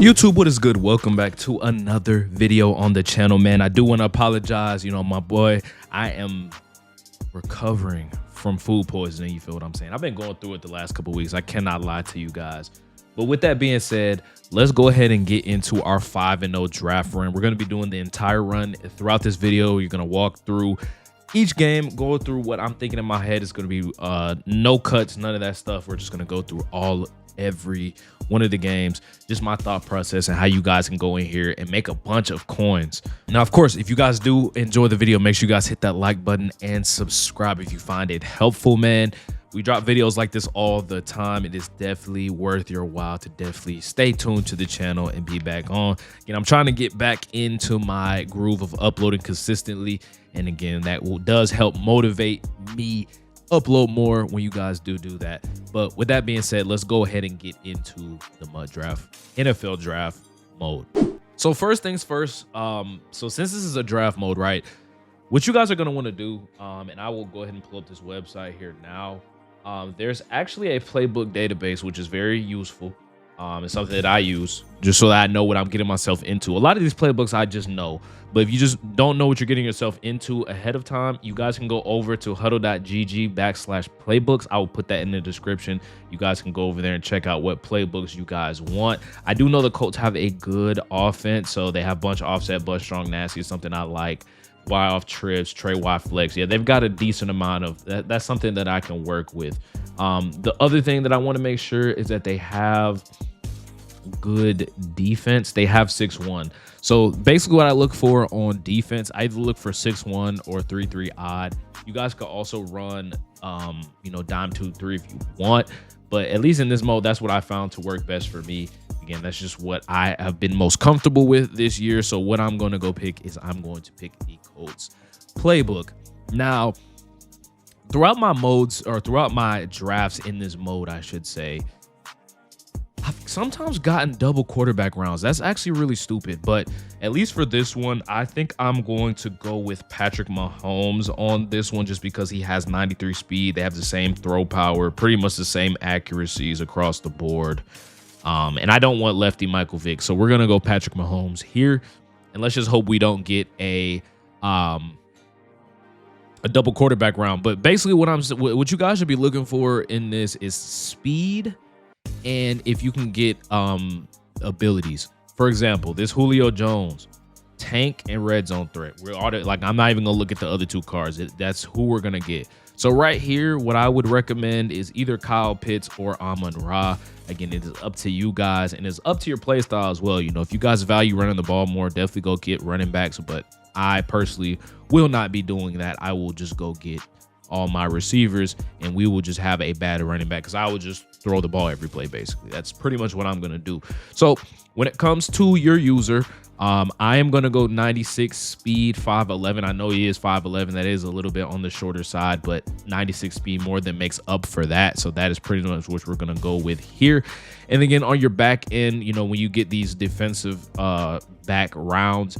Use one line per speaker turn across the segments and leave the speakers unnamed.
YouTube, what is good? Welcome back to another video on the channel, man. I do want to apologize. My boy, I am recovering from food poisoning. You feel what I'm saying? I've been going through it the last couple weeks. I cannot lie to you guys. But with that being said, let's go ahead and get into our 5-0 draft run. We're going to be doing the entire run throughout this video. You're going to walk through each game, go through what I'm thinking in my head. It's going to be no cuts, none of that stuff. We're just going to go through every one of the games, just my thought process and how you guys can go in here and make a bunch of coins. Now, of course, if you guys do enjoy the video, make sure you guys hit that like button and subscribe if you find it helpful, man. We drop videos like this all the time. It is definitely worth your while to definitely stay tuned to the channel and be back on. Again, I'm trying to get back into my groove of uploading consistently, and again, that does help motivate me upload more when you guys do that. But with that being said, let's go ahead and get into the mud draft, NFL draft mode. So first things first, so since this is a draft mode, right, what you guys are going to want to do, and I will go ahead and pull up this website here now. There's actually a playbook database, which is very useful. It's something that I use just so that I know what I'm getting myself into. A lot of these playbooks I just know, but if you just don't know what you're getting yourself into ahead of time, you guys can go over to huddle.gg/playbooks. I will put that in the description. You guys can go over there and check out what playbooks you guys want. I do know the Colts have a good offense, so they have bunch offset, bunch strong, nasty is something I like. Y off trips, Trey Y flex. Yeah, they've got a decent amount of that. That's something that I can work with. The other thing that I want to make sure is that they have good defense. They have 6'1". So basically what I look for on defense, I either look for 6'1" or 3-3 odd. You guys could also run dime 2-3 if you want, but at least in this mode, that's what I found to work best for me. Again, that's just what I have been most comfortable with this year. So what I'm going to go pick is I'm going to pick the Colts playbook. Now, throughout my modes, or throughout my drafts in this mode, I should say, I've sometimes gotten double quarterback rounds. That's actually really stupid, but at least for this one, I think I'm going to go with Patrick Mahomes on this one just because he has 93 speed. They have the same throw power, pretty much the same accuracies across the board. And I don't want lefty Michael Vick, so we're gonna go Patrick Mahomes here, and let's just hope we don't get a double quarterback round. But basically, what you guys should be looking for in this is speed, and if you can get abilities. For example, this Julio Jones, tank and red zone threat. I'm not even gonna look at the other two cards. That's who we're gonna get. So right here, what I would recommend is either Kyle Pitts or Amon-Ra. Again, it is up to you guys, and it's up to your play style as well. If you guys value running the ball more, definitely go get running backs. But I personally will not be doing that. I will just go get all my receivers, and we will just have a bad running back because I will just throw the ball every play, basically. That's pretty much what I'm going to do. So when it comes to your user, I am going to go 96 speed, 5'11". I know he is 5'11". That is a little bit on the shorter side, but 96 speed more than makes up for that. So that is pretty much what we're going to go with here. And again, on your back end, when you get these defensive back rounds,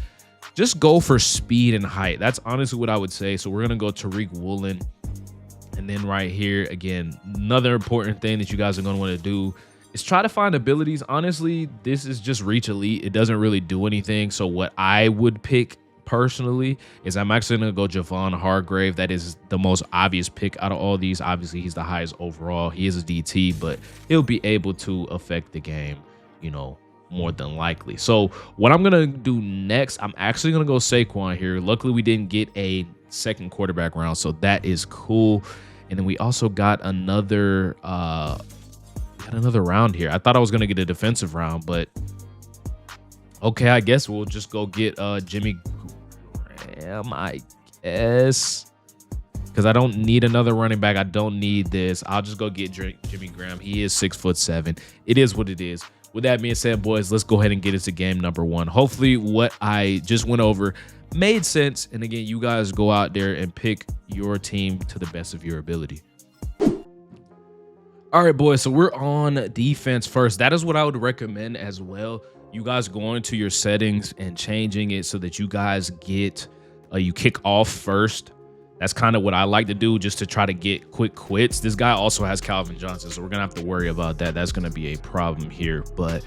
just go for speed and height. That's honestly what I would say. So we're going to go Tariq Woolen. And then right here, again, another important thing that you guys are going to want to do is try to find abilities. Honestly, this is just reach elite. It doesn't really do anything. So what I would pick personally is I'm actually going to go Javon Hargrave. That is the most obvious pick out of all these. Obviously, he's the highest overall. He is a DT, but he'll be able to affect the game, more than likely. So what I'm going to do next, I'm actually going to go Saquon here. Luckily, we didn't get a second quarterback round, so that is cool. And then we also got another round here. I thought I was gonna get a defensive round, but okay, I guess we'll just go get Jimmy Graham, I guess, because I don't need another running back. I don't need this. I'll just go get Jimmy Graham. He is 6'7". It is what it is. With that being said, boys, let's go ahead and get into game number one. Hopefully what I just went over made sense, and again, you guys go out there and pick your team to the best of your ability. All right, boys, so we're on defense first. That is what I would recommend as well. You guys going to your settings and changing it so that you guys get you kick off first. That's kind of what I like to do, just to try to get quick quits. This guy also has Calvin Johnson, so we're gonna have to worry about that. That's gonna be a problem here. But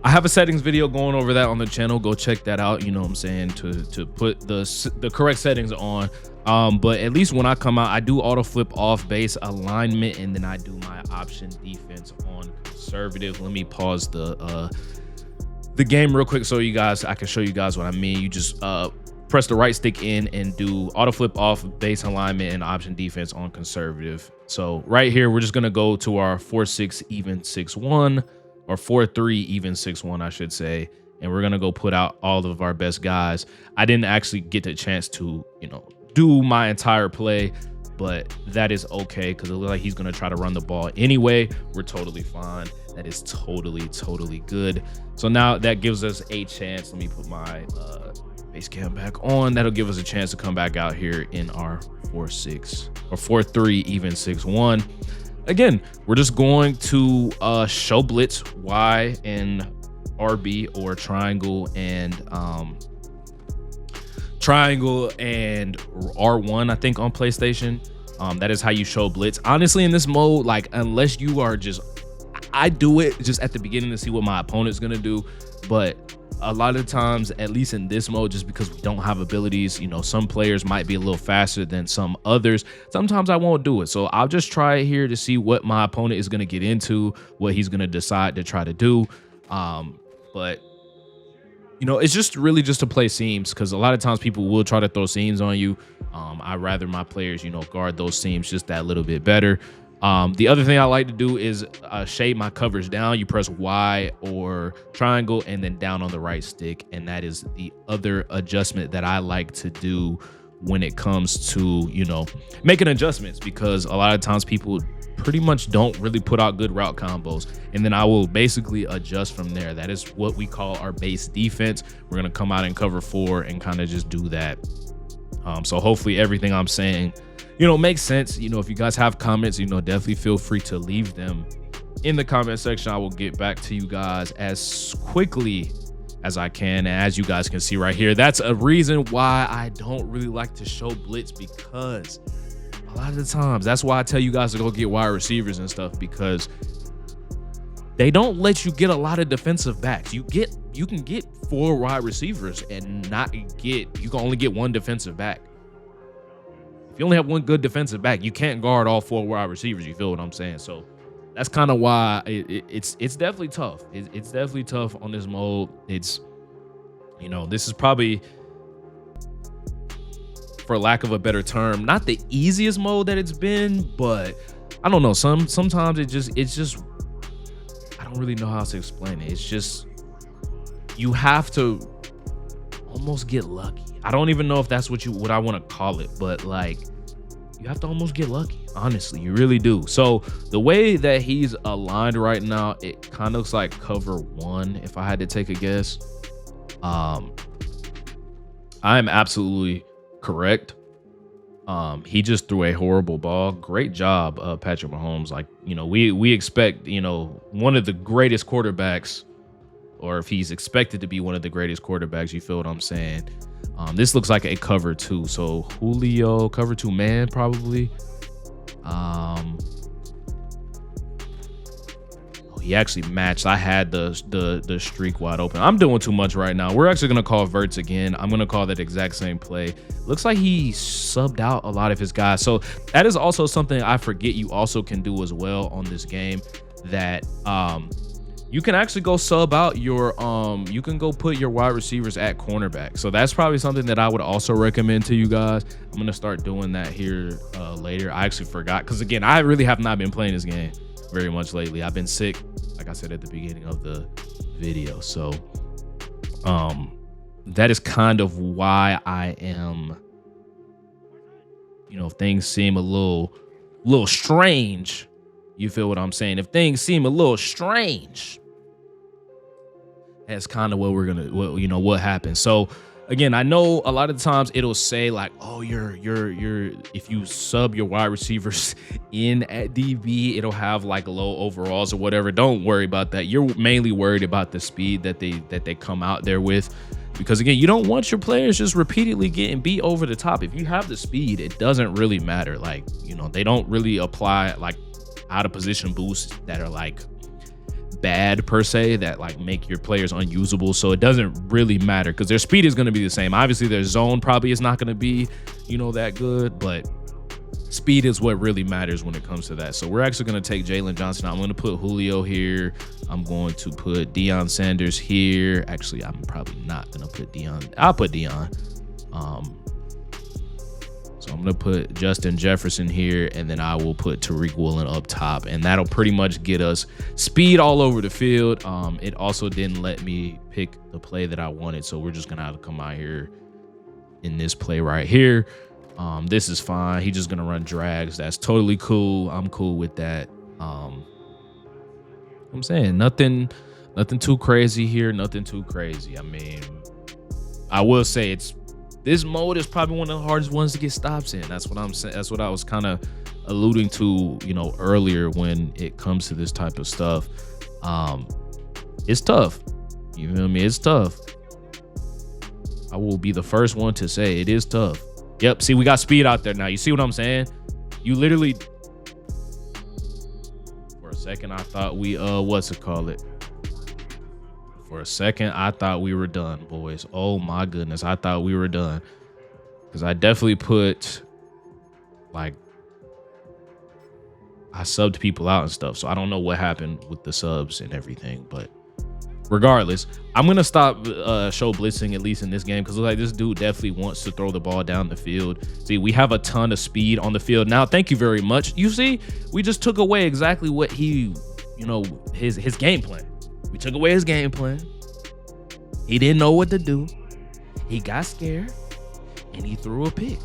I have a settings video going over that on the channel. Go check that out. You know what I'm saying, to put the correct settings on. But at least when I come out, I do auto flip off base alignment, and then I do my option defense on conservative. Let me pause the game real quick so I can show you guys what I mean. You just press the right stick in and do auto flip off base alignment and option defense on conservative. So right here, we're just gonna go to our 4-6 even 6-1, or 4-3 even 6-1, I should say. And we're gonna go put out all of our best guys. I didn't actually get the chance to, you know, do my entire play, but that is okay because it looks like he's gonna try to run the ball anyway. We're totally fine. That is totally good. So now that gives us a chance. Let me put my base cam back on. That'll give us a chance to come back out here in our 4-6 or 4-3 even 6-1. Again, we're just going to show blitz Y and RB, or triangle and R1, I think, on PlayStation. That is how you show blitz. Honestly, in this mode, like, unless you are just, I do it just at the beginning to see what my opponent's gonna do, but a lot of times, at least in this mode, just because we don't have abilities, you know, some players might be a little faster than some others. Sometimes I won't do it. So I'll just try it here to see what my opponent is going to get into, what he's going to decide to try to do. But, you know, it's just really just to play seams, because a lot of times people will try to throw seams on you. I'd rather my players, you know, guard those seams just that little bit better. The other thing I like to do is shade my coverage down. You press Y or triangle and then down on the right stick. And that is the other adjustment that I like to do when it comes to, you know, making adjustments, because a lot of times people pretty much don't really put out good route combos. And then I will basically adjust from there. That is what we call our base defense. We're going to come out in cover 4 and kind of just do that. So hopefully everything I'm saying, you know, makes sense. You know, if you guys have comments, you know, definitely feel free to leave them in the comment section. I will get back to you guys as quickly as I can. And as you guys can see right here, that's a reason why I don't really like to show blitz, because a lot of the times, that's why I tell you guys to go get wide receivers and stuff, because they don't let you get a lot of defensive backs. You can get 4 wide receivers and you can only get 1 defensive back. If you only have 1 good defensive back, you can't guard all 4 wide receivers. You feel what I'm saying? So that's kind of why it's definitely tough. It's definitely tough on this mode. It's, you know, this is probably, for lack of a better term, not the easiest mode that it's been, but I don't know. Sometimes it's just I don't really know how to explain it. It's just, you have to almost get lucky. I don't even know if that's what I want to call it, but like, you have to almost get lucky. Honestly, you really do. So the way that he's aligned right now, it kind of looks like cover 1, if I had to take a guess. I am absolutely correct. He just threw a horrible ball. Great job, Patrick Mahomes. Like, you know, we expect, you know, one of the greatest quarterbacks, or if he's expected to be one of the greatest quarterbacks, you feel what I'm saying? This looks like a cover 2. So Julio, cover 2 man, probably. He actually matched. I had the streak wide open. I'm doing too much right now. We're actually gonna call verts again. I'm gonna call that exact same play. Looks like he subbed out a lot of his guys. So that is also something I forget you also can do as well on this game, that you can actually go sub out your you can go put your wide receivers at cornerback. So that's probably something that I would also recommend to you guys. I'm gonna start doing that here later. I actually forgot, because again, I really have not been playing this game very much lately. I've been sick, like I said at the beginning of the video. So that is kind of why I am, you know, if things seem a little strange, you feel what I'm saying? If things seem a little strange, that's kind of what we're gonna, what happens. So again, I know a lot of times it'll say like, oh, you're if you sub your wide receivers in at DB, it'll have like low overalls or whatever. Don't worry about that. You're mainly worried about the speed that they come out there with, because again, you don't want your players just repeatedly getting beat over the top. If you have the speed, it doesn't really matter. Like, you know, they don't really apply like out of position boosts that are like bad per se that like make your players unusable. So it doesn't really matter because their speed is going to be the same. Obviously, their zone probably is not going to be, you know, that good, but speed is what really matters when it comes to that. So we're actually going to take Jalen Johnson. I'm going to put Julio here. I'm going to put Deion Sanders here. Actually, I'm probably not going to put Deion. I'll put Deion. So I'm going to put Justin Jefferson here, and then I will put Tariq Woolen up top, and that'll pretty much get us speed all over the field. It also didn't let me pick the play that I wanted, so we're just going to have to come out here in this play right here. This is fine. He's just gonna run drags. That's totally cool. I'm cool with that. I'm saying nothing too crazy here. Nothing too crazy. I mean, I will say this mode is probably one of the hardest ones to get stops in. That's what I'm saying. That's what I was kind of alluding to, you know, earlier when it comes to this type of stuff. It's tough. You feel me? It's tough. I will be the first one to say it is tough. Yep, see, we got speed out there now. You see what I'm saying? You literally, for a second, I thought we, what's it called it? For a second, I thought we were done, boys. Oh my goodness, I thought we were done. Because I definitely put, like, I subbed people out and stuff. So I don't know what happened with the subs and everything, but regardless, I'm gonna stop show blitzing, at least in this game, because like this dude definitely wants to throw the ball down the field. See, we have a ton of speed on the field now. Thank you very much. You see, we just took away exactly what he, you know, his game plan. We took away his game plan. He didn't know what to do. He got scared and he threw a pick.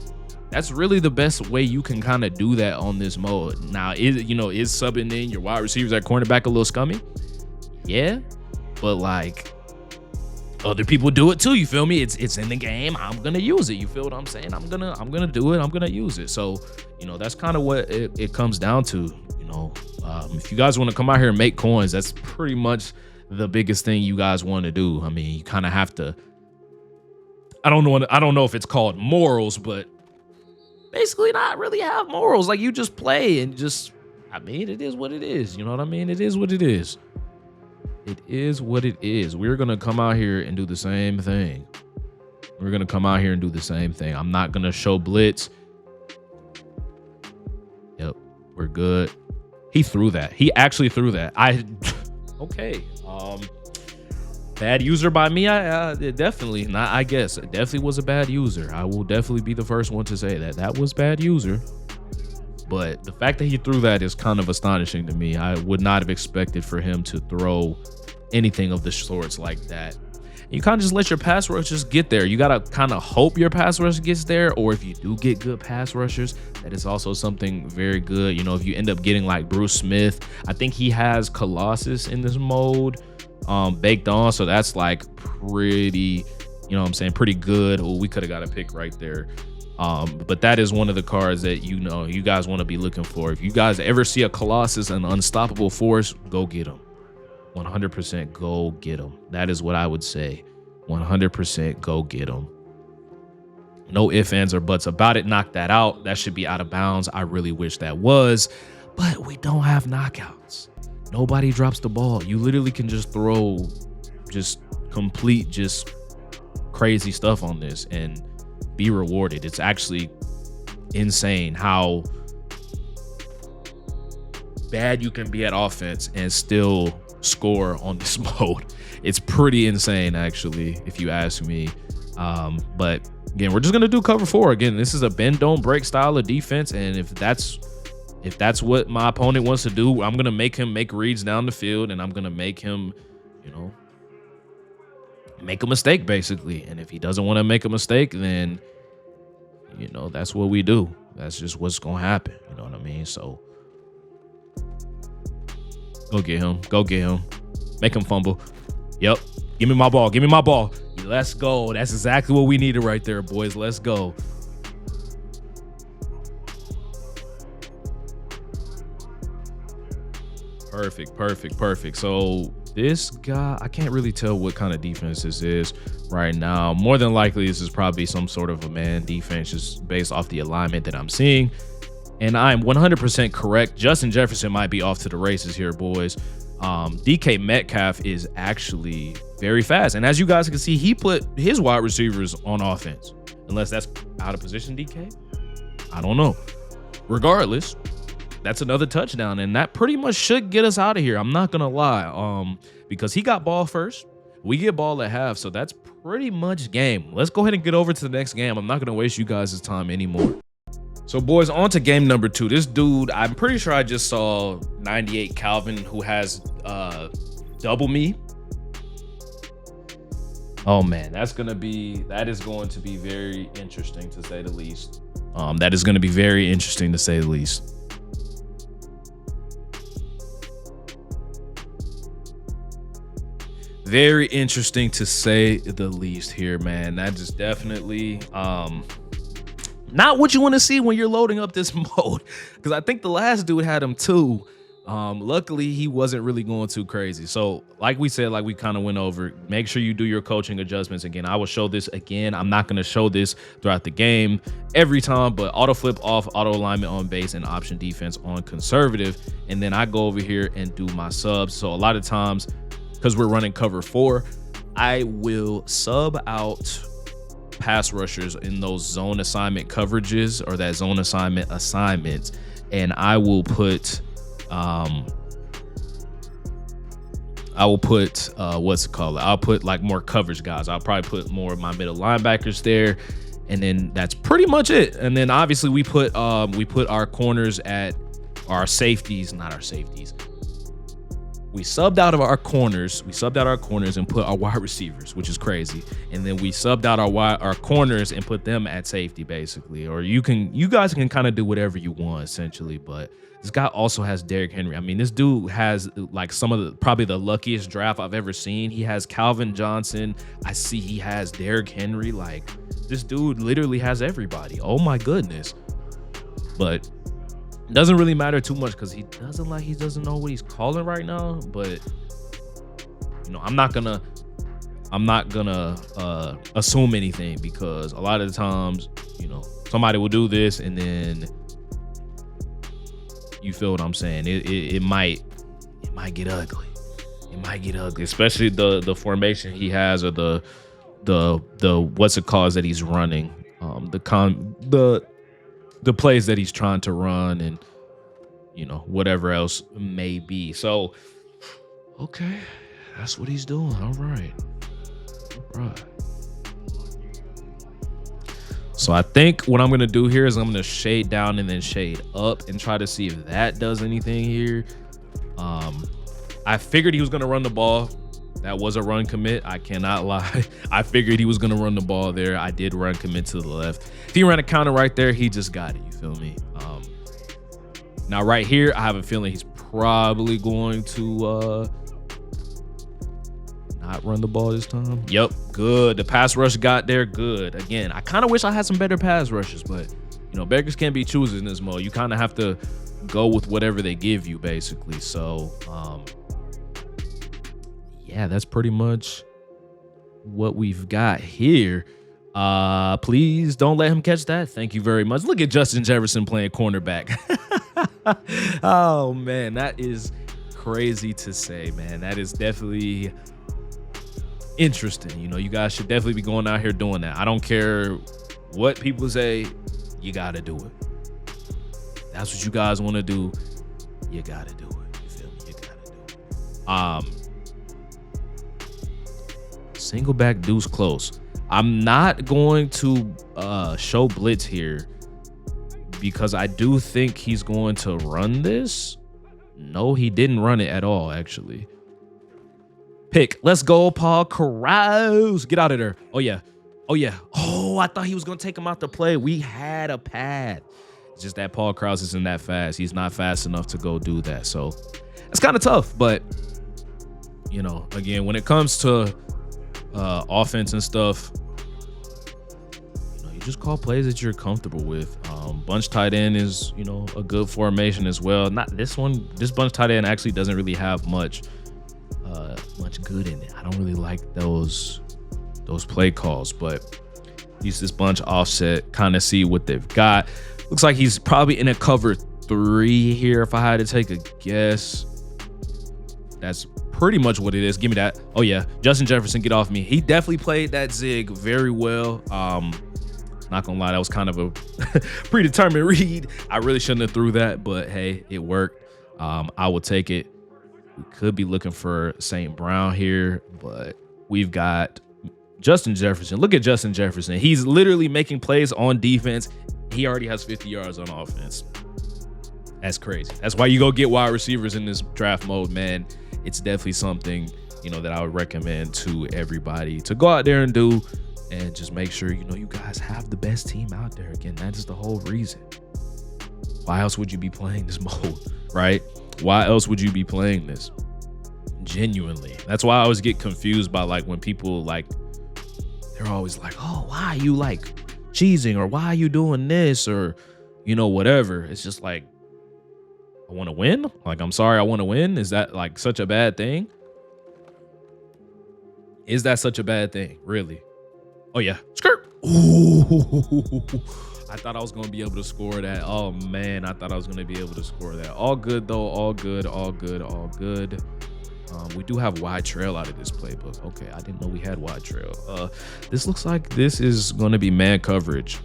That's really the best way you can kind of do that on this mode. Now, is subbing in your wide receivers at cornerback a little scummy? Yeah. But like other people do it too, you feel me? It's in the game. I'm gonna use it. You feel what I'm saying? I'm gonna do it. I'm gonna use it. So, you know, that's kind of what it comes down to. You know, if you guys want to come out here and make coins, that's pretty much the biggest thing you guys want to do. I mean, you kind of have to. I don't know if it's called morals, but basically not really have morals. Like you just play and just. I mean, it is what it is. You know what I mean? It is what it is. It is what it is. We're going to come out here and do the same thing. We're going to come out here and do the same thing. I'm not going to show blitz. Yep, we're good. He threw that. He actually threw that. Okay. Bad user by me. Definitely not. I guess it definitely was a bad user. I will definitely be the first one to say that was bad user. But the fact that he threw that is kind of astonishing to me. I would not have expected for him to throw anything of the sorts like that. You kind of just let your pass rush just get there. You got to kind of hope your pass rush gets there, or if you do get good pass rushers, that is also something very good. You know, if you end up getting like Bruce Smith, I think he has Colossus in this mode baked on, so that's like pretty, you know what I'm saying, pretty good. Oh, we could have got a pick right there. But that is one of the cards that, you know, you guys want to be looking for. If you guys ever see a Colossus, an unstoppable force, go get him. 100% go get him. That is what I would say. 100% go get him. No ifs, ands, or buts about it. Knock that out. That should be out of bounds. I really wish that was, but we don't have knockouts. Nobody drops the ball. You literally can just throw just complete, just crazy stuff on this and be rewarded. It's actually insane how bad you can be at offense and still score on this mode. It's pretty insane, actually, if you ask me. But again, we're just gonna do cover 4. Again, this is a bend don't break style of defense, and if that's what my opponent wants to do, I'm gonna make him make reads down the field, and I'm gonna make him, you know, make a mistake basically. And if he doesn't want to make a mistake, then, you know, that's what we do. That's just what's gonna happen. You know what I mean? So go get him. Go get him. Make him fumble. Yep. Give me my ball. Give me my ball. Let's go. That's exactly what we needed right there, boys. Let's go. Perfect, perfect, perfect. So this guy, I can't really tell what kind of defense this is right now. More than likely, this is probably some sort of a man defense just based off the alignment that I'm seeing. And I'm 100% correct. Justin Jefferson might be off to the races here, boys. DK Metcalf is actually very fast. And as you guys can see, he put his wide receivers on offense. Unless that's out of position, DK. I don't know. Regardless, that's another touchdown. And that pretty much should get us out of here. I'm not going to lie. Because he got ball first. We get ball at half. So that's pretty much game. Let's go ahead and get over to the next game. I'm not going to waste you guys' time anymore. So boys, on to game number 2. This dude, I'm pretty sure I just saw 98 Calvin, who has double me. Oh man, that is going to be very interesting to say the least. That is going to be very interesting to say the least. Very interesting to say the least here, man. That is definitely not what you want to see when you're loading up this mode, because I think the last dude had him too. Luckily, he wasn't really going too crazy. So like we said, like we kind of went over, make sure you do your coaching adjustments. Again, I will show this again. I'm not going to show this throughout the game every time, but auto flip off, auto alignment on base, and option defense on conservative. And then I go over here and do my subs. So a lot of times, because we're running cover 4, I will sub out pass rushers in those zone assignment coverages or that zone assignment assignments, and I will put what's it called? I'll put like more coverage guys. I'll probably put more of my middle linebackers there, and then that's pretty much it. And then obviously we put our corners at our safeties, not our safeties. We subbed out our corners and put our wide receivers, which is crazy. And then we subbed out our corners and put them at safety, basically. Or you guys can kind of do whatever you want, essentially. But this guy also has Derrick Henry. I mean, this dude has like probably the luckiest draft I've ever seen. He has Calvin Johnson. I see he has Derrick Henry. Like, this dude literally has everybody. Oh my goodness. But doesn't really matter too much because he doesn't know what he's calling right now. But you know, I'm not gonna assume anything, because a lot of the times, you know, somebody will do this and then you feel what I'm saying. It might get ugly. It might get ugly, especially the formation he has, or the what's it called that he's running, the plays that he's trying to run, and you know, whatever else may be. So okay, that's what he's doing. All right. So I think what I'm gonna do here is I'm gonna shade down and then shade up and try to see if that does anything here. I figured he was gonna run the ball. That was a run commit. I cannot lie. I figured he was going to run the ball there. I did run commit to the left. If he ran a counter right there, he just got it. You feel me? Now right here, I have a feeling he's probably going to not run the ball this time. Yep, good. The pass rush got there. Good. Again, I kind of wish I had some better pass rushes, but you know, beggars can't be choosers in this mode. You kind of have to go with whatever they give you, basically. So, yeah, that's pretty much what we've got here. Please don't let him catch that. Thank you very much. Look at Justin Jefferson playing cornerback. Oh man, that is crazy to say, man. That is definitely interesting. You know, you guys should definitely be going out here doing that. I don't care what people say, you gotta do it. That's what you guys want to do. You gotta do it. You feel me? You gotta do it. Single back deuce close. I'm not going to show blitz here because I do think he's going to run this. No, he didn't run it at all, actually. Pick. Let's go, Paul Krause. Get out of there. Oh, yeah. Oh, yeah. Oh, I thought he was going to take him out to play. We had a path. It's just that Paul Krause isn't that fast. He's not fast enough to go do that. So it's kind of tough. But, you know, again, when it comes to offense and stuff, you know, you just call plays that you're comfortable with. Bunch tight end is, you know, a good formation as well. Not this one. This bunch tight end actually doesn't really have much good in it. I don't really like those play calls, but use this bunch offset, kind of see what they've got. Looks like he's probably in a cover 3 here if I had to take a guess. That's pretty much what it is. Give me that. Oh yeah, Justin Jefferson, get off me. He definitely played that zig very well. Not gonna lie, that was kind of a predetermined read. I really shouldn't have threw that, but hey, it worked. I will take it. We could be looking for St. Brown here, but we've got Justin Jefferson. Look at Justin Jefferson. He's literally making plays on defense. He already has 50 yards on offense. That's crazy. That's why you go get wide receivers in this draft mode, man. It's definitely something, that I would recommend to everybody to go out there and do, and just make sure, you guys have the best team out there. Again, that is the whole reason. Why else would you be playing this mode, right? Why else would you be playing this? Genuinely. That's why I always get confused by when people they're always like, oh, why are you cheesing, or why are you doing this, or whatever. It's just I want to win. I'm sorry, I want to win. Is that such a bad thing? Is that such a bad thing? Really? Oh yeah, skirt. Ooh, I thought I was gonna be able to score that. Oh man, I thought I was gonna be able to score that. All good though. All good. All good. All good. We do have wide trail out of this playbook. Okay, I didn't know we had wide trail. This looks like this is going to be man coverage.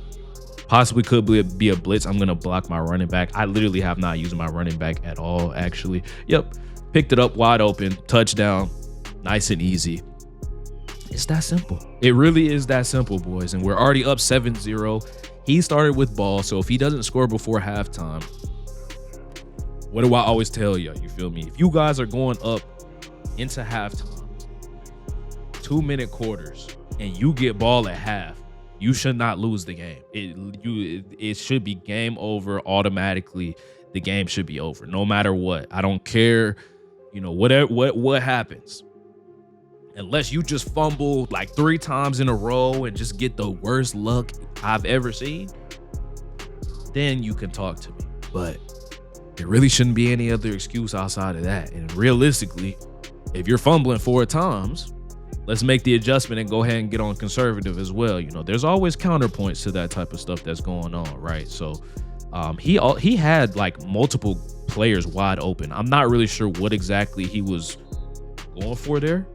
Possibly could be a blitz. I'm going to block my running back. I literally have not used my running back at all, actually. Yep, picked it up wide open, touchdown, nice and easy. It's that simple. It really is that simple, boys. And we're already up 7-0. He started with ball, so if he doesn't score before halftime, what do I always tell you? You feel me? If you guys are going up into halftime, 2-minute quarters, and you get ball at half, you should not lose the game. It should be game over automatically. The game should be over no matter what. I don't care, what happens. Unless you just fumble 3 times in a row and just get the worst luck I've ever seen, then you can talk to me. But there really shouldn't be any other excuse outside of that. And realistically, if you're fumbling 4 times, let's make the adjustment and go ahead and get on conservative as well. There's always counterpoints to that type of stuff that's going on, right? So he had multiple players wide open. I'm not really sure what exactly he was going for there.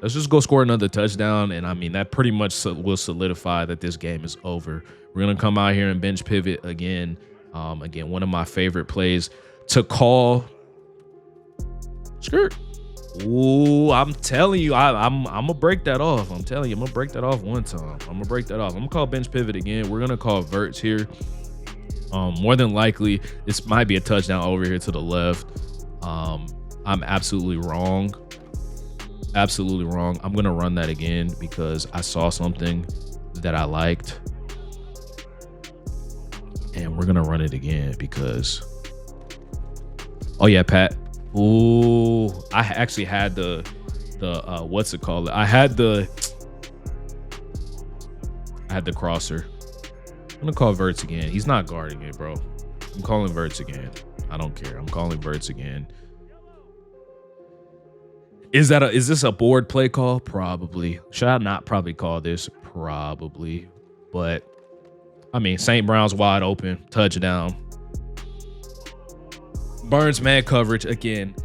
Let's just go score another touchdown, and that pretty much will solidify that this game is over. We're gonna come out here and bench pivot again. Again, one of my favorite plays to call. Skirt. Ooh, I'm telling you, I'm gonna break that off. I'm telling you, I'm gonna break that off one time. I'm gonna break that off. I'm gonna call bench pivot again. We're gonna call verts here. More than likely, this might be a touchdown over here to the left. I'm absolutely wrong. Absolutely wrong. I'm gonna run that again because I saw something that I liked, and we're gonna run it again because. Oh yeah, Pat. Ooh, I actually had the what's it called? I had the crosser. I'm gonna call verts again. He's not guarding it, bro. I'm calling verts again. I don't care. I'm calling verts again. Is this a board play call? Probably. Should I not probably call this? Probably. But St. Brown's wide open, touchdown. Burns man coverage again.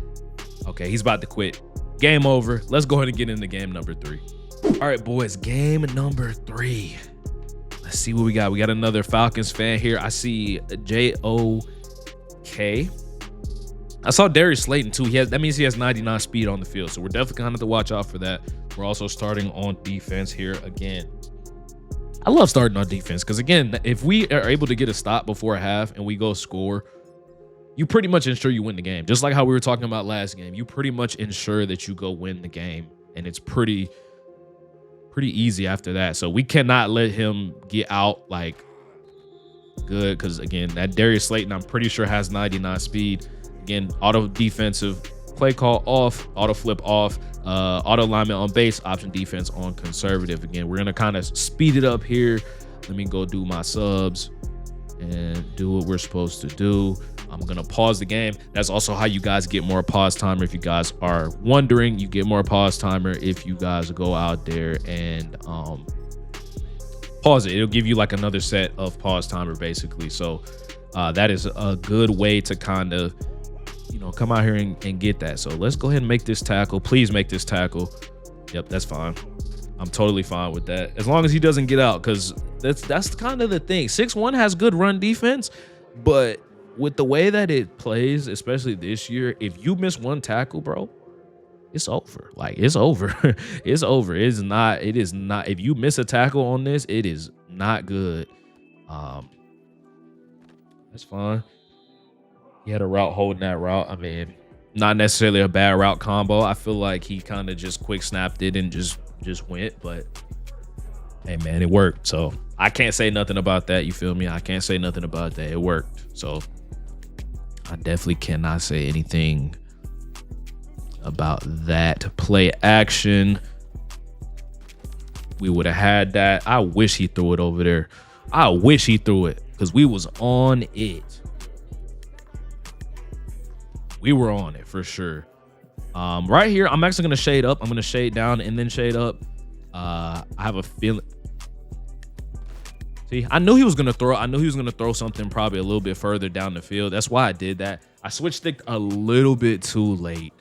Okay, he's about to quit. Game over. Let's go ahead and get into game number 3. All right, boys, game number 3. Let's see what we got. We got another Falcons fan here. I see JOK. I saw Darius Slayton too. That means he has 99 speed on the field, so we're definitely gonna have to watch out for that. We're also starting on defense here again. I love starting on defense because, again, if we are able to get a stop before a half and we go score, you pretty much ensure you win the game. Just like how we were talking about last game, you pretty much ensure that you go win the game, and it's pretty easy after that. So we cannot let him get out good because, again, that Darius Slayton, I'm pretty sure, has 99 speed. Again, auto defensive play call off, auto flip off, auto alignment on base, option defense on conservative. Again, we're gonna kind of speed it up here. Let me go do my subs and do what we're supposed to do. I'm gonna pause the game. That's also how you guys get more pause timer. If you guys are wondering, you get more pause timer if you guys go out there and pause it. It'll give you another set of pause timer basically. So that is a good way to kind of come out here and get that. So let's go ahead and make this tackle. Please make this tackle. Yep, that's fine. I'm totally fine with that. As long as he doesn't get out, because that's kind of the thing. 6-1 has good run defense, but with the way that it plays, especially this year, if you miss one tackle, bro, it's over. Like, it's over. It's over. It is not. If you miss a tackle on this, it is not good. That's fine. He had a route holding that route. I mean, not necessarily a bad route combo. I feel like he kind of just quick snapped it and just went, but hey man, it worked. So I can't say nothing about that. You feel me? I can't say nothing about that. It worked. So I definitely cannot say anything about that play action. We would have had that. I wish he threw it over there. I wish he threw it, because we was on it. We were on it for sure. Right here, I'm actually gonna shade up. I'm gonna shade down and then shade up. I have a feeling. See, I knew he was gonna throw. I knew he was gonna throw something probably a little bit further down the field. That's why I did that. I switched it a little bit too late.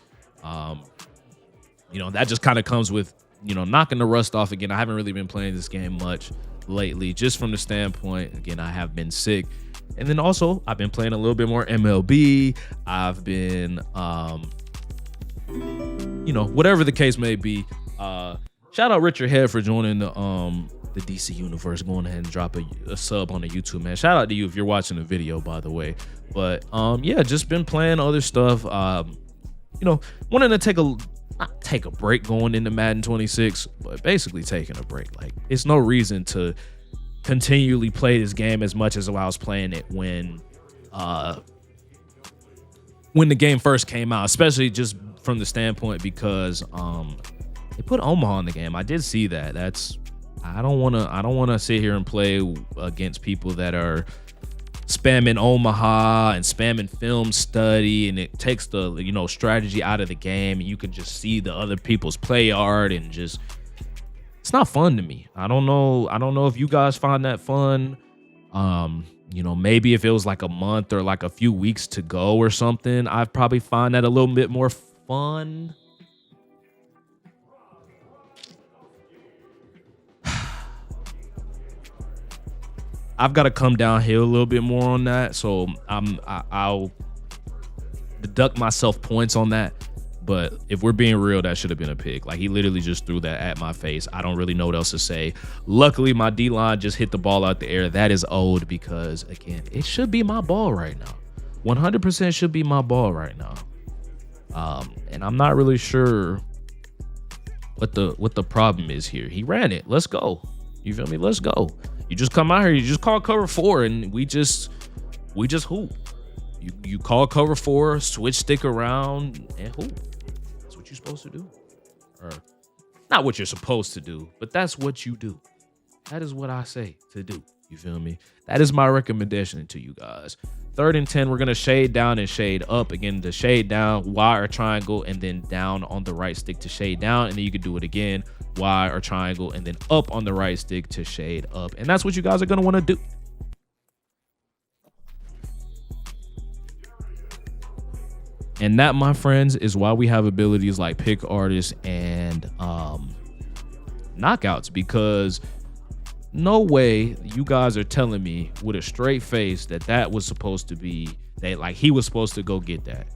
That just kind of comes with knocking the rust off again. I haven't really been playing this game much lately, just from the standpoint, again, I have been sick. And then also I've been playing a little bit more MLB. I've been whatever the case may be. Shout out Richard Head for joining the DC universe, going ahead and drop a sub on the YouTube, man. Shout out to you if you're watching the video, by the way. But yeah, just been playing other stuff. Wanting to not take a break going into Madden 26, but basically taking a break. Like, it's no reason to continually play this game as much as I was playing it when the game first came out, especially just from the standpoint because they put Omaha in the game. I did see that. I don't want to sit here and play against people that are spamming Omaha and spamming film study, and it takes the strategy out of the game, and you can just see the other people's play art, and just it's not fun to me. I don't know if you guys find that fun. Maybe if it was like a month or like a few weeks to go or something, I'd probably find that a little bit more fun. I've got to come downhill a little bit more on that, so I'll deduct myself points on that. But if we're being real, that should have been a pick. Like, he literally just threw that at my face. I don't really know what else to say. Luckily, my D-line just hit the ball out the air. That is owed because, again, it should be my ball right now. 100% should be my ball right now. And I'm not really sure what the problem is here. He ran it. Let's go. You feel me? Let's go. You just come out here, you just call cover 4, and we just hoop. You call cover 4, switch stick around, and hoop. That's what you're supposed to do. Or not what you're supposed to do, but that's what you do. That is what I say to do. You feel me? That is my recommendation to you guys. 3rd and 10, we're gonna shade down and shade up. Again, the shade down, Y or triangle, and then down on the right stick to shade down, and then you can do it again, Y or triangle, and then up on the right stick to shade up. And that's what you guys are gonna want to do. And that, my friends, is why we have abilities like pick artists and knockouts, because no way you guys are telling me with a straight face that was supposed to be, that like he was supposed to go get that.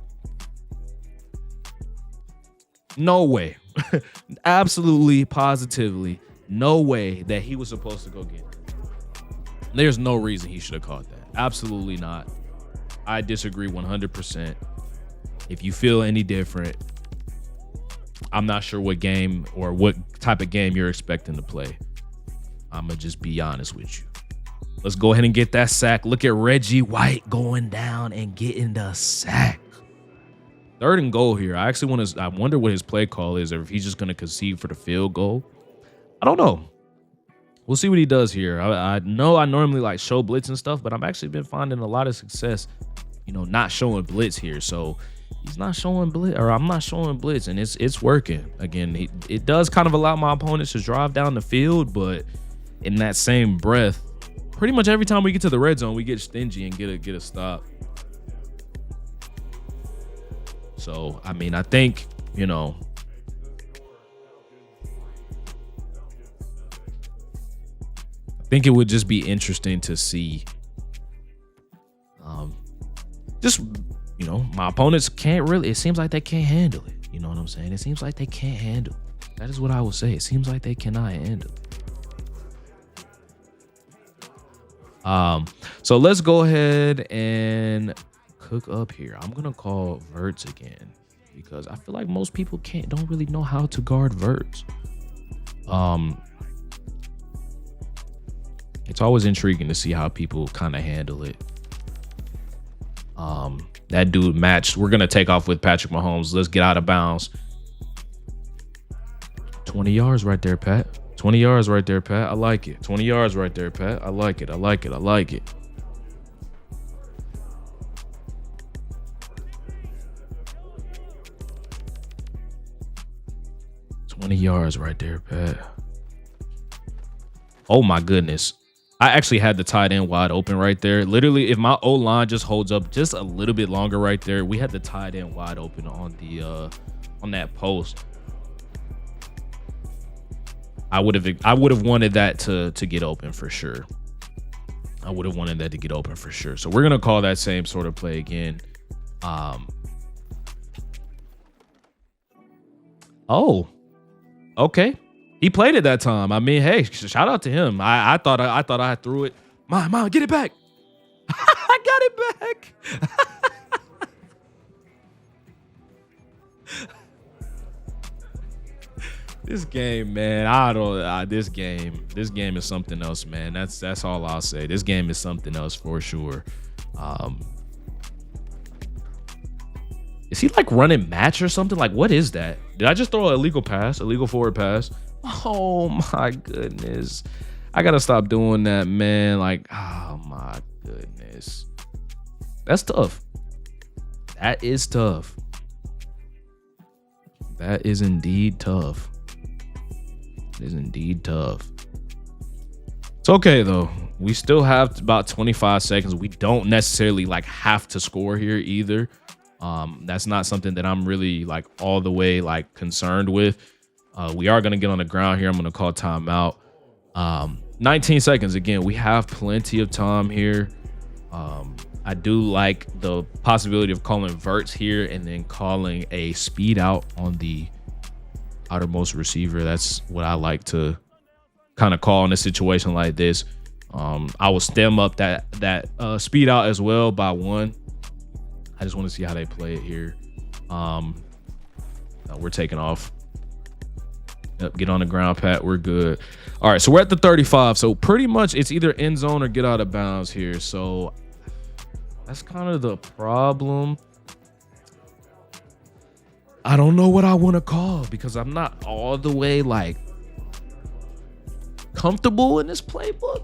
No way. Absolutely, positively, no way that he was supposed to go get it. There's no reason he should have caught that. Absolutely not. I disagree 100%. If you feel any different, I'm not sure what game or what type of game you're expecting to play. I'm going to just be honest with you. Let's go ahead and get that sack. Look at Reggie White going down and getting the sack. 3rd and goal here. I wonder what his play call is, or if he's just going to concede for the field goal. I don't know. We'll see what he does here. I know I normally like show blitz and stuff, but I've actually been finding a lot of success, not showing blitz here. So he's not showing blitz, or I'm not showing blitz, and it's working. Again, it does kind of allow my opponents to drive down the field, but in that same breath, pretty much every time we get to the red zone, we get stingy and get a stop. So, I mean, I think, you know, I think it would just be interesting to see. Just, you know, my opponents can't really, it seems like they can't handle it. You know what I'm saying? It seems like they can't handle it. That is what I would say. It seems like they cannot handle it. So let's go ahead and cook up here. I'm gonna call verts again because I feel like most people don't really know how to guard verts. It's always intriguing to see how people kind of handle it. That dude matched. We're gonna take off with Patrick Mahomes. Let's get out of bounds. 20 yards right there, Pat. 20 yards right there, Pat. I like it. 20 yards right there, Pat. I like it. I like it. I like it. $20 right there, Pat. Oh my goodness. I actually had the tight end wide open right there. Literally, if my O-line just holds up just a little bit longer right there, we had the tight end wide open on the on that post. I would have wanted that to get open for sure. I would have wanted that to get open for sure. So we're gonna call that same sort of play again. Oh, okay. He played it that time. I mean, hey, shout out to him. I thought I threw it. Mom, get it back. I got it back. This game, man. This game is something else, man. That's all I'll say. This game is something else for sure. Is he like running match or something? Like, what is that? Did I just throw an illegal forward pass? Oh my goodness. I gotta stop doing that, man. Like, oh my goodness. That's tough. That is tough. That is indeed tough. It is indeed tough. It's okay though. We still have about 25 seconds. We don't necessarily like have to score here either. That's not something that I'm really like all the way like concerned with. We are going to get on the ground here. I'm going to call timeout. 19 seconds. Again, we have plenty of time here. I do like the possibility of calling verts here and then calling a speed out on the outermost receiver. That's what I like to kind of call in a situation like this. I will stem up that speed out as well by 1. I just want to see how they play it here. We're taking off. Yep, get on the ground, Pat. We're good. All right, so we're at the 35. So pretty much it's either end zone or get out of bounds here. So that's kind of the problem. I don't know what I want to call because I'm not all the way like comfortable in this playbook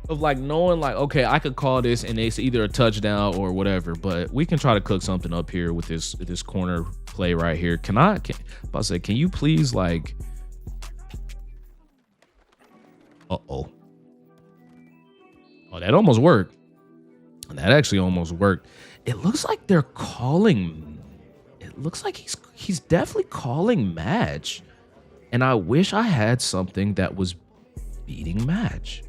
of like knowing like, okay, I could call this and it's either a touchdown or whatever, but we can try to cook something up here with this corner play right here. Can you please like, oh, that almost worked. That actually almost worked. It looks like they're calling. It looks like he's definitely calling match. And I wish I had something that was beating match.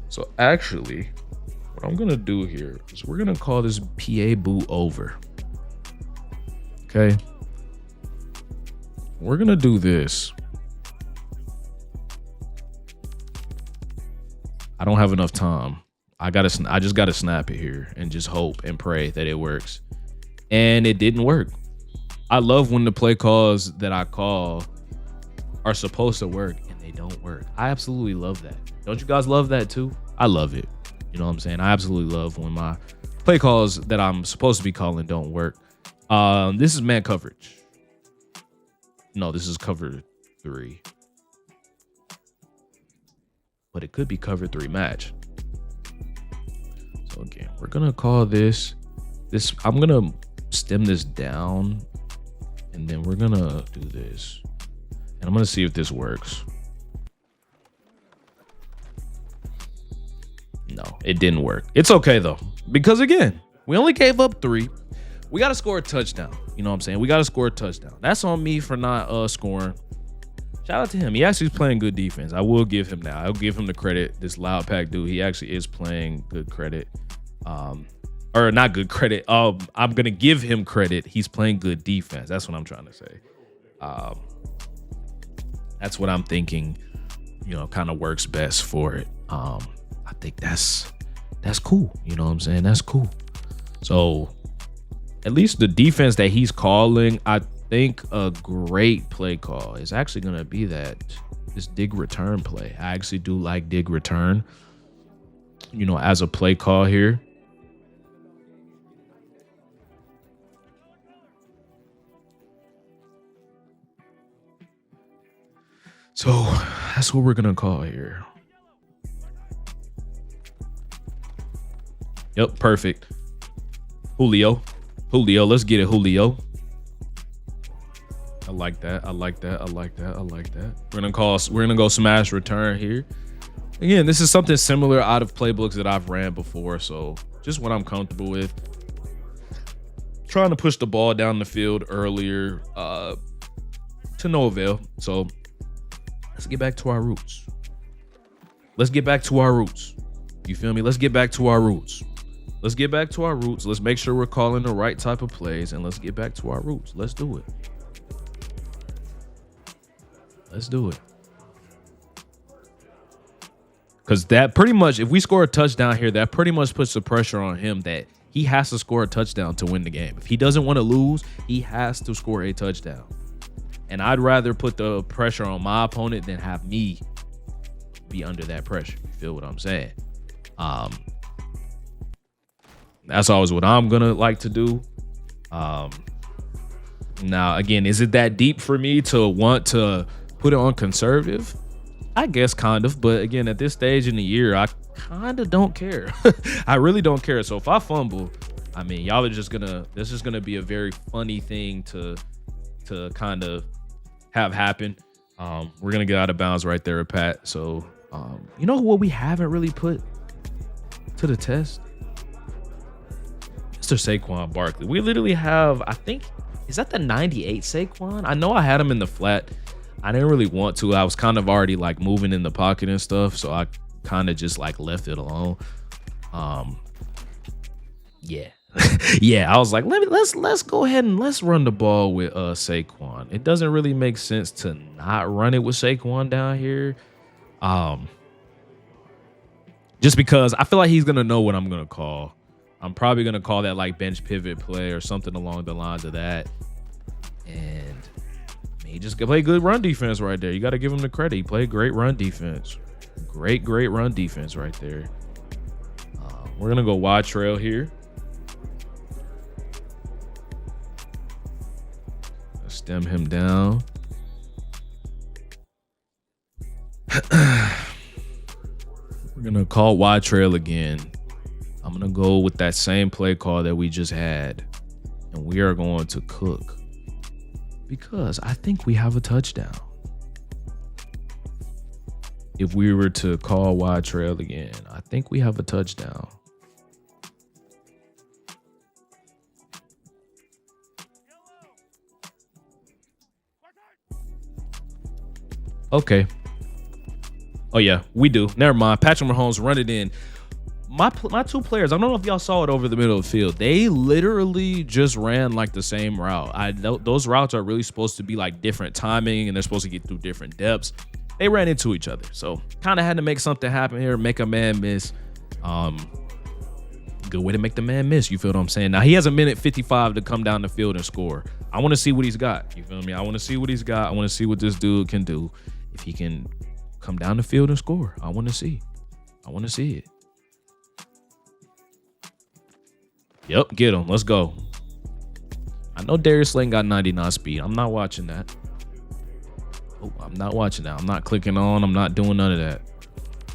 So actually, what I'm gonna do here is we're gonna call this PA boot over. Okay. We're gonna do this. I don't have enough time. I just gotta snap it here and just hope and pray that it works. And it didn't work. I love when the play calls that I call are supposed to work and they don't work. I absolutely love that. Don't you guys love that too? I love it. You know what I'm saying? I absolutely love when my play calls that I'm supposed to be calling don't work. This is man coverage. No, this is cover 3. But it could be cover 3 match. So again, we're gonna call this. I'm gonna stem this down, and then we're gonna do this, and I'm gonna see if this works. No, it didn't work. It's okay though, because again, we only gave up 3. We got to score a touchdown. You know what I'm saying? We got to score a touchdown. That's on me for not scoring. Shout out to him. He actually is playing good defense. I will give him that. I'll give him the credit. This loud pack dude, he actually is playing good credit. Or not good credit. I'm gonna give him credit. He's playing good defense. That's what I'm trying to say. That's what I'm thinking. You know, kind of works best for it. I think that's cool. You know what I'm saying? That's cool. So at least the defense that he's calling, I think a great play call is actually going to be this dig return play. I actually do like dig return, you know, as a play call here. So that's what we're going to call here. Yep, perfect. Julio, let's get it, Julio. I like that. We're gonna go smash return here. Again, this is something similar out of playbooks that I've ran before, so just what I'm comfortable with. Trying to push the ball down the field earlier, to no avail. So let's get back to our roots. You feel me? Let's get back to our roots. Let's make sure we're calling the right type of plays, and let's get back to our roots. Let's do it. Because that pretty much, if we score a touchdown here, that pretty much puts the pressure on him that he has to score a touchdown to win the game. If he doesn't want to lose, he has to score a touchdown. And I'd rather put the pressure on my opponent than have me be under that pressure. You feel what I'm saying? That's always what I'm gonna like to do. Now, again, is it that deep for me to want to put it on conservative? I guess kind of, but again, at this stage in the year, I kind of don't care. I really don't care. So if I fumble, I mean, y'all are just gonna, this is gonna be a very funny thing to kind of have happen. We're gonna get out of bounds right there, Pat. So, you know what we haven't really put to the test? Mr. Saquon Barkley. We literally have, I think, is that the 98 Saquon? I know I had him in the flat. I didn't really want to. I was kind of already like moving in the pocket and stuff, so I kind of just like left it alone. Yeah. Yeah, I was like, let's go ahead and let's run the ball with Saquon. It doesn't really make sense to not run it with Saquon down here. Just because I feel like he's gonna know what I'm gonna call. I'm probably gonna call that like bench pivot play or something along the lines of that. And he just play good run defense right there. You got to give him the credit. He played great run defense. Great run defense right there. We're gonna go wide trail here. Let's stem him down. We're gonna call wide trail again. I'm gonna go with that same play call that we just had, and we are going to cook because I think we have a touchdown. If we were to call wide trail again, I think we have a touchdown. Okay. Oh yeah, we do. Never mind. Patrick Mahomes run it in. My two players, I don't know if y'all saw it over the middle of the field. They literally just ran like the same route. I know those routes are really supposed to be like different timing and they're supposed to get through different depths. They ran into each other. So kind of had to make something happen here, make a man miss. Good way to make the man miss. You feel what I'm saying? Now he has a minute 55 to come down the field and score. I want to see what he's got. You feel me? I want to see what he's got. I want to see what this dude can do. If he can come down the field and score, I want to see. I want to see it. Yep, get him. Let's go. I know Darius Slayton got 99 speed. I'm not watching that. Oh, I'm not watching that. I'm not clicking on. I'm not doing none of that.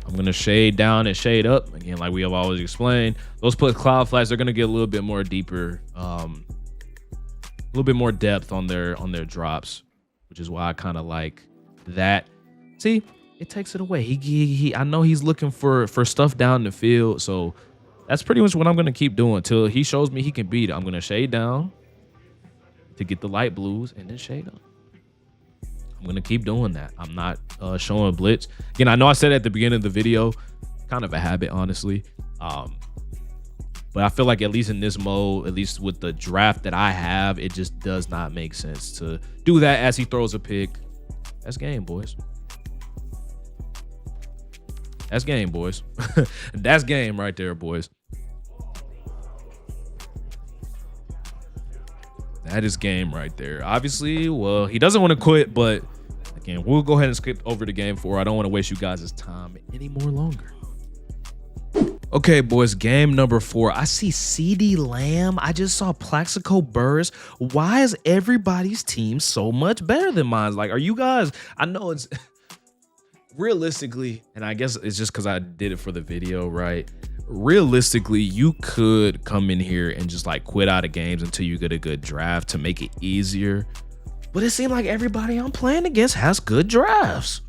I'm going to shade down and shade up. Again, like we have always explained, those put cloud flags, they're going to get a little bit more deeper, a little bit more depth on their drops, which is why I kind of like that. See, it takes it away. I know he's looking for stuff down the field, so that's pretty much what I'm gonna keep doing till he shows me he can beat it. I'm gonna shade down to get the light blues and then shade up. I'm gonna keep doing that. I'm not showing blitz. Again, I know I said at the beginning of the video, kind of a habit, honestly. But I feel like at least in this mode, at least with the draft that I have, it just does not make sense to do that as he throws a pick. That's game, boys. That's game, boys. That's game right there, boys. That is game right there. Obviously, well, he doesn't want to quit, but again, we'll go ahead and skip over to game 4. I don't want to waste you guys' time any more longer. Okay, boys, game number 4. I see CeeDee Lamb. I just saw Plaxico Burress. Why is everybody's team so much better than mine? Like, are you guys, I know it's realistically, and I guess it's just because I did it for the video, right? Realistically, you could come in here and just like quit out of games until you get a good draft to make it easier. But it seemed like everybody I'm playing against has good drafts.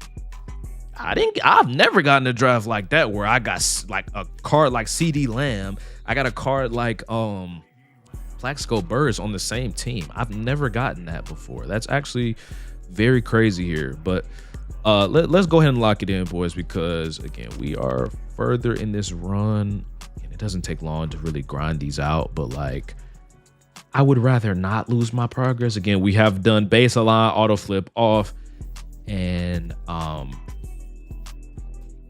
I've never gotten a draft like that where I got like a card like CeeDee Lamb. I got a card like Plaxico Burress on the same team. I've never gotten that before. That's actually very crazy here. But let's go ahead and lock it in, boys, because again, we are further in this run and it doesn't take long to really grind these out. But like, I would rather not lose my progress. Again, we have done base align, auto flip off, and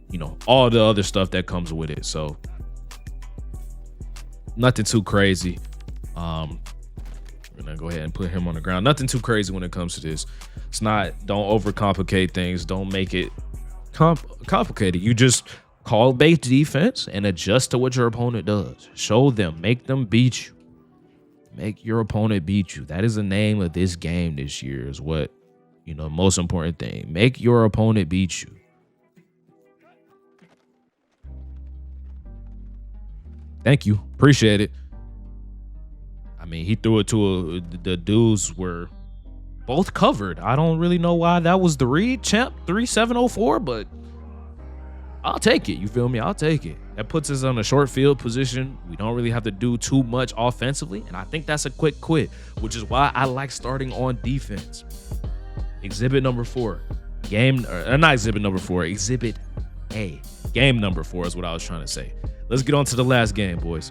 you know, all the other stuff that comes with it. So nothing too crazy. We're gonna go ahead and put him on the ground. Nothing too crazy when it comes to this. It's not, don't overcomplicate things. Don't make it complicated. You just call base defense and adjust to what your opponent does. Show them, make them beat you. Make your opponent beat you. That is the name of this game this year, is what, you know, most important thing. Make your opponent beat you. Thank you. Appreciate it. I mean, he threw it to the dudes were both covered. I don't really know why that was the read, champ 3704, but I'll take it. You feel me? I'll take it. That puts us on a short field position. We don't really have to do too much offensively, and I think that's a quick quit, which is why I like starting on defense. Exhibit number 4. Not exhibit number 4. Exhibit A. Game number 4 is what I was trying to say. Let's get on to the last game, boys.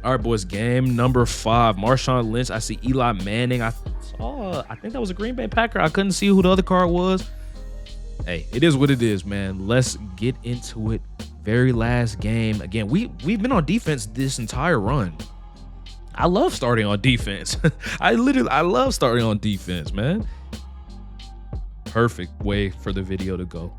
All right, boys. Game number 5. Marshawn Lynch. I see Eli Manning. I think that was a Green Bay Packer. I couldn't see who the other card was. Hey, it is what it is, man. Let's get into it. Very last game. Again, we've been on defense this entire run. I love starting on defense. I love starting on defense, man. Perfect way for the video to go.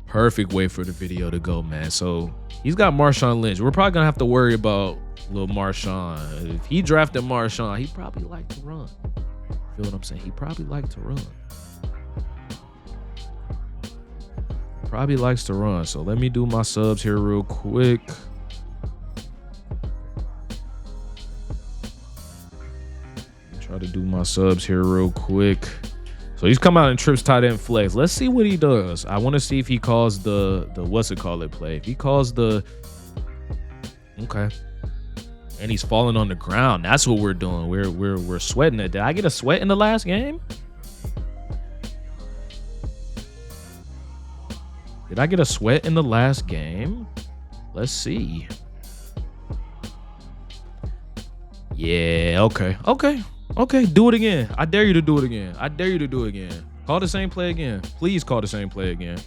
Perfect way for the video to go, man. So he's got Marshawn Lynch. We're probably gonna have to worry about little Marshawn. If he drafted Marshawn, he probably liked to run. Feel what I'm saying? He probably liked to run. Probably likes to run. So let me do my subs here real quick. Try to do my subs here real quick. So he's come out and trips tight end flex. Let's see what he does. I want to see if he calls the what's it called play. If he calls the okay, and he's falling on the ground. That's what we're doing. We're sweating it. Did I get a sweat in the last game? Did I get a sweat in the last game? Let's see. Yeah. Okay, do it again. I dare you to do it again. I dare you to do it again. Call the same play again. Please call the same play again.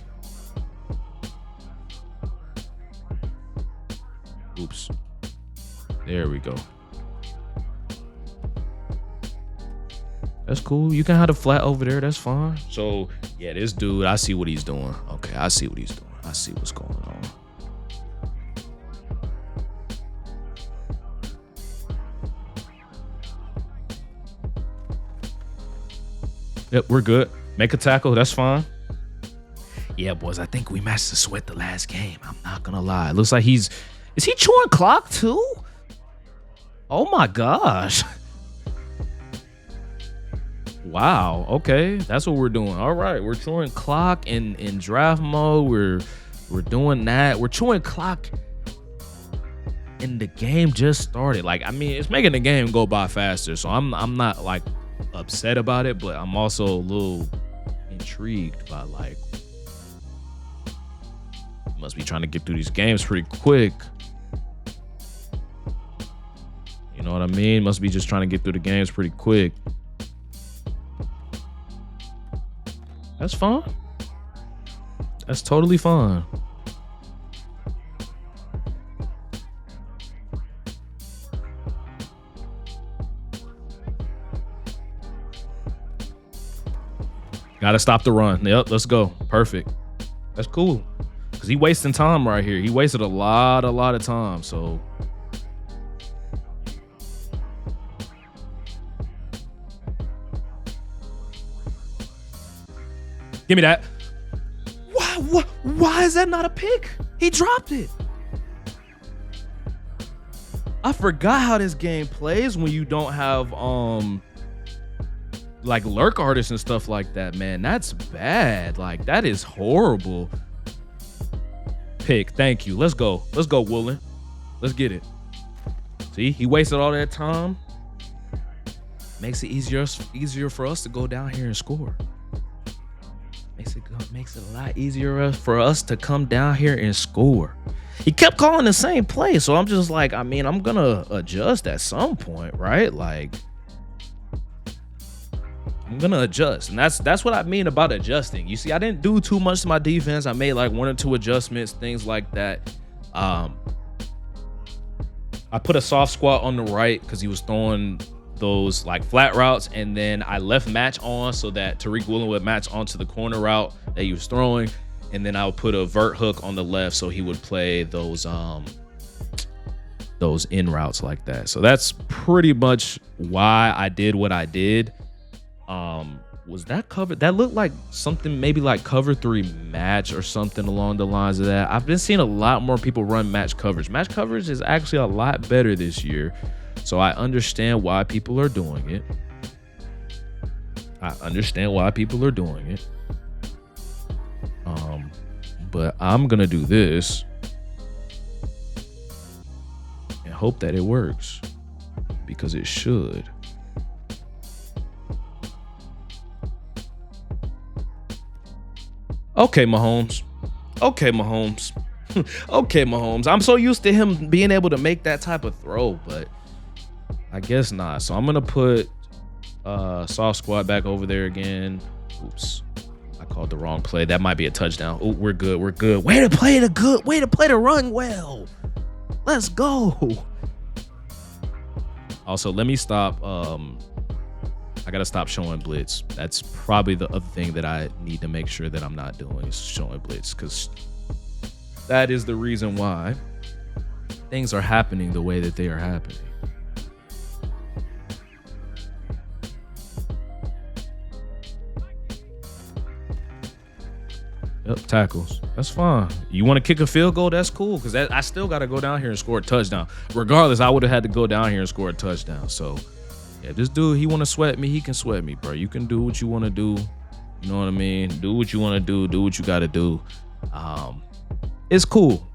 Oops. There we go. That's cool. You can have the flat over there. That's fine. So, yeah, this dude, I see what he's doing. Okay, I see what he's doing. I see what's going on. Yep, we're good. Make a tackle. That's fine. Yeah, boys, I think we matched the sweat the last game. I'm not going to lie. It looks like is he chewing clock too? Oh, my gosh. Wow. Okay, that's what we're doing. All right, we're chewing clock in draft mode. We're doing that. We're chewing clock, and the game just started. Like, I mean, it's making the game go by faster. So I'm not like upset about it, but I'm also a little intrigued by like, must be trying to get through these games pretty quick. You know what I mean? Must be just trying to get through the games pretty quick. That's fine. That's totally fine. Gotta stop the run. Yep, let's go. Perfect. That's cool. Cause he wasting time right here. He wasted a lot of time. So give me that. Why is that not a pick? He dropped it. I forgot how this game plays when you don't have like lurk artists and stuff like that, man. That's bad. Like, that is horrible. Pick. Thank you. Let's go. Let's go, Woolen. Let's get it. See, he wasted all that time. Makes it easier for us to go down here and score. Makes it a lot easier for us to come down here and score. He kept calling the same play, so I'm just like, I mean, I'm gonna adjust at some point, right? Like, I'm gonna adjust, and that's what I mean about adjusting. You see, I didn't do too much to my defense. I made like 1 or 2 adjustments, things like that. I put a soft squat on the right because he was throwing those like flat routes, and then I left match on so that Tariq Woolen would match onto the corner route that he was throwing, and then I would put a vert hook on the left so he would play those in routes like that. So that's pretty much why I did what I did. Was that cover? That looked like something maybe like cover 3 match or something along the lines of that. I've been seeing a lot more people run match coverage. Match coverage is actually a lot better this year. So I understand why people are doing it. But I'm gonna do this and hope that it works, because it should. Okay, Mahomes. Okay, Mahomes. I'm so used to him being able to make that type of throw, but I guess not. So I'm gonna put soft squat back over there again. Oops, I called the wrong play. That might be a touchdown. Oh, we're good. Way to play the run well. Let's go. Also, let me stop. I gotta stop showing blitz. That's probably the other thing that I need to make sure that I'm not doing, is showing blitz, because that is the reason why things are happening the way that they are happening. Yep, tackles. That's fine. You want to kick a field goal? That's cool, because I still got to go down here and score a touchdown. Regardless, I would have had to go down here and score a touchdown. So, yeah, this dude, he want to sweat me, he can sweat me, bro. You can do what you want to do. You know what I mean? Do what you want to do. Do what you got to do. It's cool.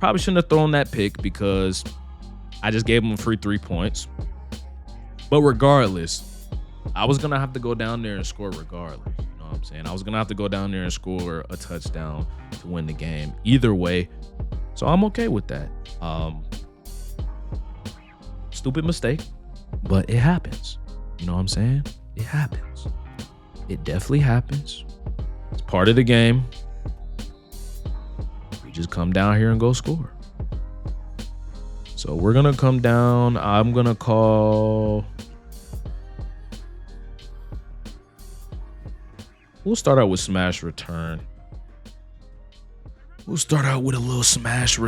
Probably shouldn't have thrown that pick because I just gave him a free 3 points. But regardless, I was going to have to go down there and score regardless. You know what I'm saying? I was going to have to go down there and score a touchdown to win the game either way. So I'm okay with that. Stupid mistake, but it happens. You know what I'm saying? It happens. It definitely happens. It's part of the game. We just come down here and go score. So we're going to come down. I'm going to call. We'll start out with smash return. We will start out with a little smash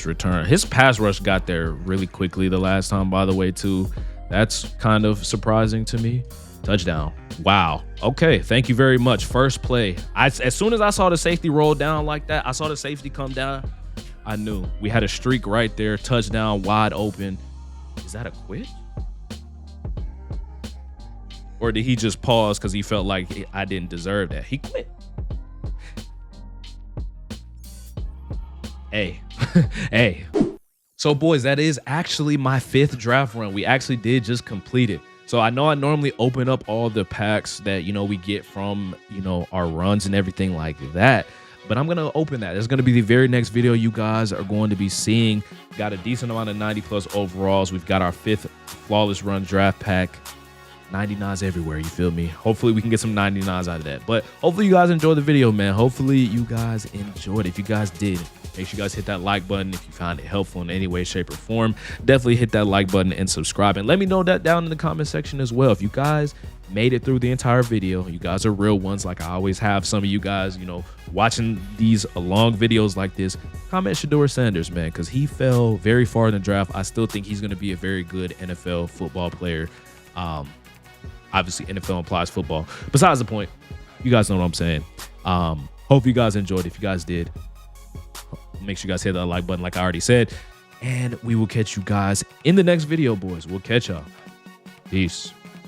return. His pass rush got there really quickly the last time, by the way, too. That's kind of surprising to me. Touchdown. Wow. Okay. Thank you very much. First play. As soon as I saw the safety roll down like that, I saw the safety come down, I knew we had a streak right there. Touchdown, wide open. Is that a quit? Or did he just pause because he felt like I didn't deserve that? He quit. Hey, hey. So boys, that is actually my 5th draft run. We actually did just complete it. So I know I normally open up all the packs that, we get from, our runs and everything like that. But I'm going to open that. It's going to be the very next video you guys are going to be seeing. Got a decent amount of 90+ overalls. We've got our 5th flawless run draft pack. 99s everywhere, you feel me? Hopefully we can get some 99s out of that. But hopefully you guys enjoyed the video, man. Hopefully you guys enjoyed it. If you guys did, make sure you guys hit that like button. If you found it helpful in any way, shape, or form, definitely hit that like button and subscribe. And let me know that down in the comment section as well. If you guys made it through the entire video, you guys are real ones. Like I always have some of you guys, watching these long videos like this, comment Shedeur Sanders, man, because he fell very far in the draft. I still think he's going to be a very good NFL football player. Obviously, NFL implies football. Besides the point, you guys know what I'm saying. Hope you guys enjoyed. If you guys did, make sure you guys hit that like button like I already said. And we will catch you guys in the next video, boys. We'll catch y'all. Peace.